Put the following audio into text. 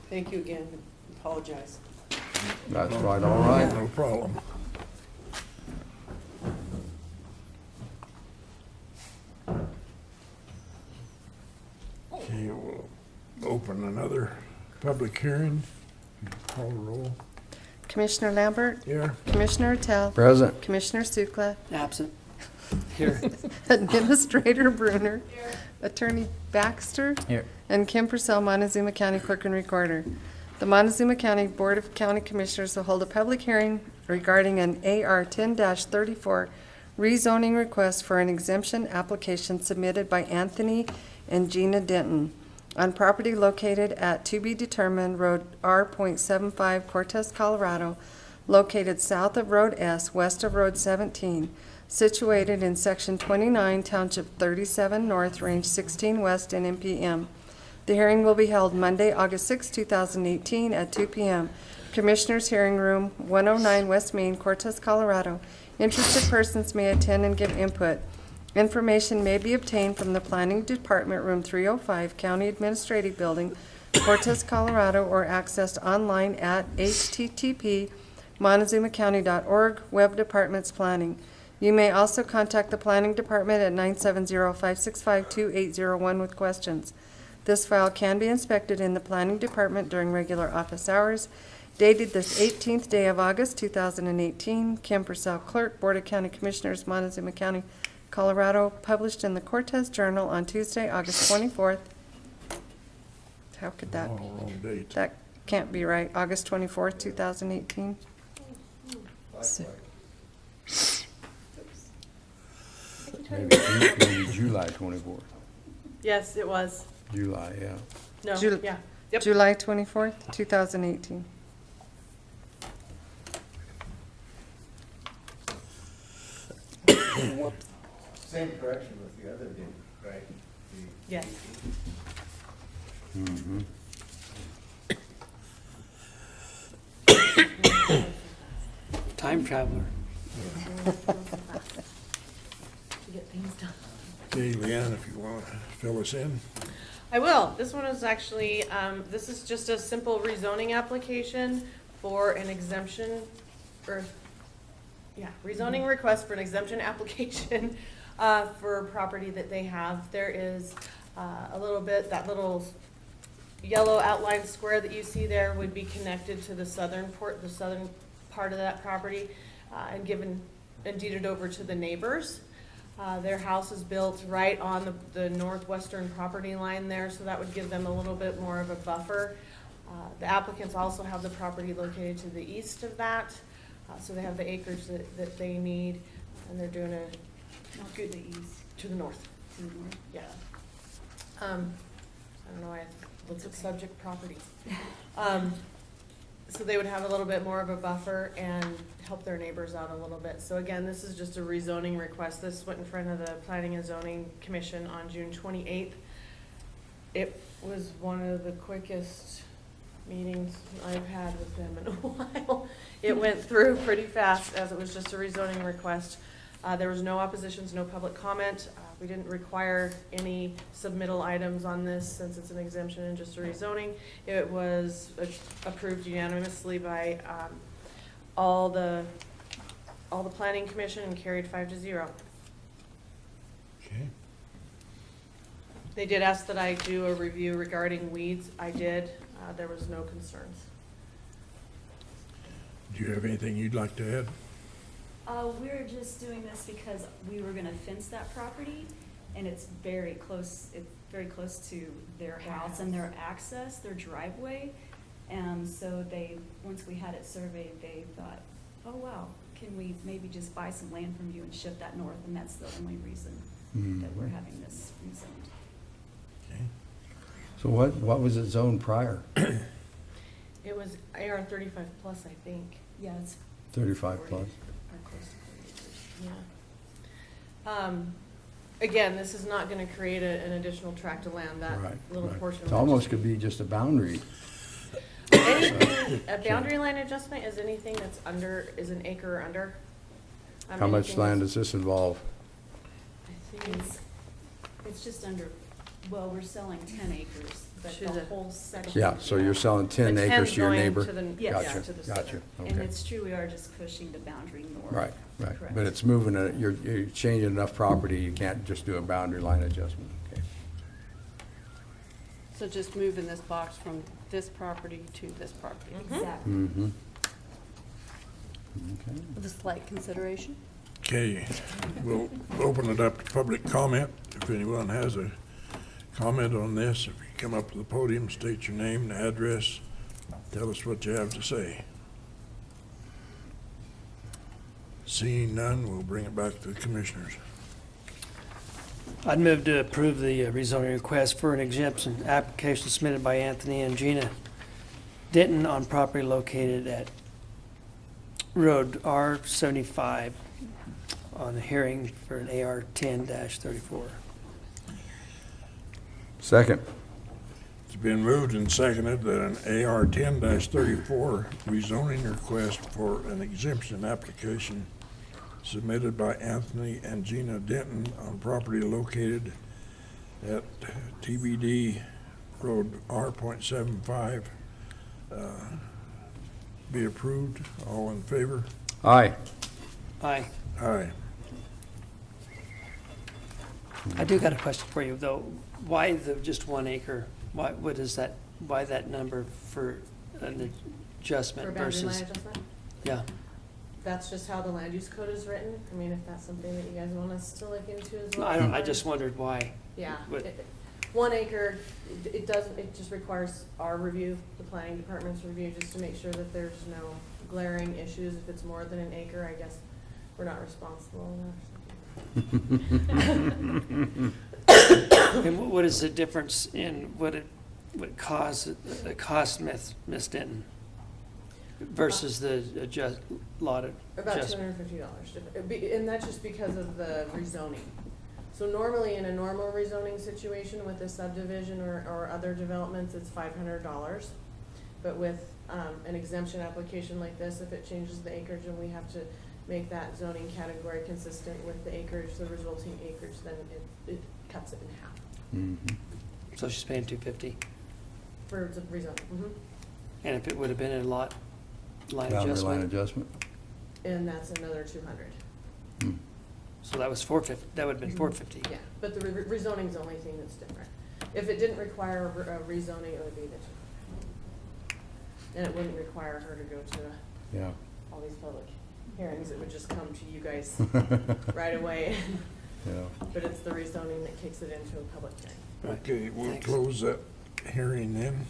Thank you again. Apologize. That's right, all right. No problem. Okay, we'll open another public hearing. Call the roll. Commissioner Lambert, Here. Commissioner Attell, Present. Commissioner Sukla, Absent. Here. Administrator Bruner, Attorney Baxter, Here. and Kim Purcell, Montezuma County Clerk and Recorder. The Montezuma County Board of County Commissioners will hold a public hearing regarding an AR 10-34 rezoning request for an exemption application submitted by Anthony and Gina Denten on property located at to be determined Road R.75 Cortez, Colorado, located south of Road S, west of Road 17, situated in Section 29, Township 37 North, Range 16 West, and NPM. The hearing will be held Monday, August 6, 2018, at 2 p.m. Commissioners' Hearing Room, 109 West Main, Cortez, Colorado. Interested persons may attend and give input. Information may be obtained from the Planning Department, Room 305, County Administrative Building, Cortez, Colorado, or accessed online at http://montezumacounty.org, Web Departments Planning. You may also contact the Planning Department at 970-565-2801 with questions. This file can be inspected in the Planning Department during regular office hours. Dated this 18th day of August, 2018, Kim Purcell, Clerk, Board of County Commissioners, Montezuma County, Colorado, published in the Cortez Journal on Tuesday, August 24th. How could that Oh, be? wrong date. That can't be right. August 24th, 2018. Maybe July 24th. Yes, it was. July, yeah. No, Jul- yeah. Yep. July 24th, 2018. Same correction with the other date, right? Yes. Mm-hmm. Time traveler. To get things done. Okay, Leanne, if you want to fill us in. I will. This one is actually, this is just a simple rezoning application for an exemption, or, yeah, rezoning request for an exemption application for property that they have. There is a little bit, that little yellow outlined square that you see there would be connected to the southern part of that property and given and deeded over to the neighbors. Their house is built right on the northwestern property line there, so that would give them a little bit more of a buffer. The applicants also have the property located to the east of that, so they have the acreage that they need, and they're doing a Not to the east, to the north. to the north. Yeah. I don't know why I looked at subject property. So they would have a little bit more of a buffer and help their neighbors out a little bit. So again, this is just a rezoning request. This went in front of the Planning and Zoning Commission on June 28th. It was one of the quickest meetings I've had with them in a while. It went through pretty fast as it was just a rezoning request. There was no oppositions, no public comment. We didn't require any submittal items on this since it's an exemption and just a rezoning. It was approved unanimously by all the planning commission and carried 5-0. Okay. They did ask that I do a review regarding weeds. I did. There was no concerns. Do you have anything you'd like to add? We're just doing this because we were gonna fence that property, and it's very close to their house and their access, their driveway. And so once we had it surveyed, they thought, oh wow, can we maybe just buy some land from you and ship that north? And that's the only reason that we're having this rezoned. Okay. So what was it zoned prior? It was AR 35 plus, I think. Yeah, it's 35 plus? or close to 40 acres. Yeah. Again, this is not gonna create an additional tract of land, that Right, little right. portion. It almost could be just a boundary. Anything, a boundary line adjustment is anything that's is an acre or under. How much Anything land that's- does this involve? I think It's just under Well, we're selling 10 acres, but To the the- whole section. Yeah, so you're selling The 10 acres 10's to your going neighbor? to the- yeah, Gotcha, to the gotcha, center. And okay. it's true, we are just pushing the boundary north. Right, right. Correct. But it's moving, you're changing enough property, you can't just do a boundary line adjustment, okay? So just moving this box from this property to this property Exactly. Mm-hmm. Okay. with a slight consideration? Okay, we'll open it up to public comment. If anyone has a comment on this, if you come up to the podium, state your name and address, tell us what you have to say. Seeing none, we'll bring it back to the commissioners. I'd move to approve the rezoning request for an exemption application submitted by Anthony and Gina Denten on property located at Road R75 on a hearing for an AR 10-34. Second. It's been moved and seconded that an AR 10-34 rezoning request for an exemption application submitted by Anthony and Gina Denton on property located at TBD Road R.75 be approved. All in favor? Aye. Aye. Aye. I do got a question for you, though. Why just 1 acre? What is that, why that number for an adjustment For boundary line versus? adjustment? Yeah, That's just how the land use code is written. I mean, if that's something that you guys want us to look into as well. I just wondered why. Yeah, What- 1 acre, it doesn't, it just requires our review, the planning department's review, just to make sure that there's no glaring issues. If it's more than 1 acre, I guess we're not responsible enough. And what is the difference in what cost Miss Denton versus the lot of About adjustment? $250, and that's just because of the rezoning. So normally, in a normal rezoning situation with a subdivision or other developments, it's $500. But with an exemption application like this, if it changes the acreage and we have to make that zoning category consistent with the acreage, the resulting acreage, then it cuts it in half Mhm. So she's paying $250, for the rezoning. and if it would have been a lot line Boundary line adjustment, adjustment? And that's another 200. Hmm. so that was $450, that would have been $450. Yeah, but the rezoning's the only thing that's different. If it didn't require a rezoning, it would be the 200. And it wouldn't require her to go to Yeah. all these public hearings. It would just come to you guys right away. Yeah. But it's the rezoning that kicks it into a public hearing. Right. Okay, we'll Thanks. close that hearing then.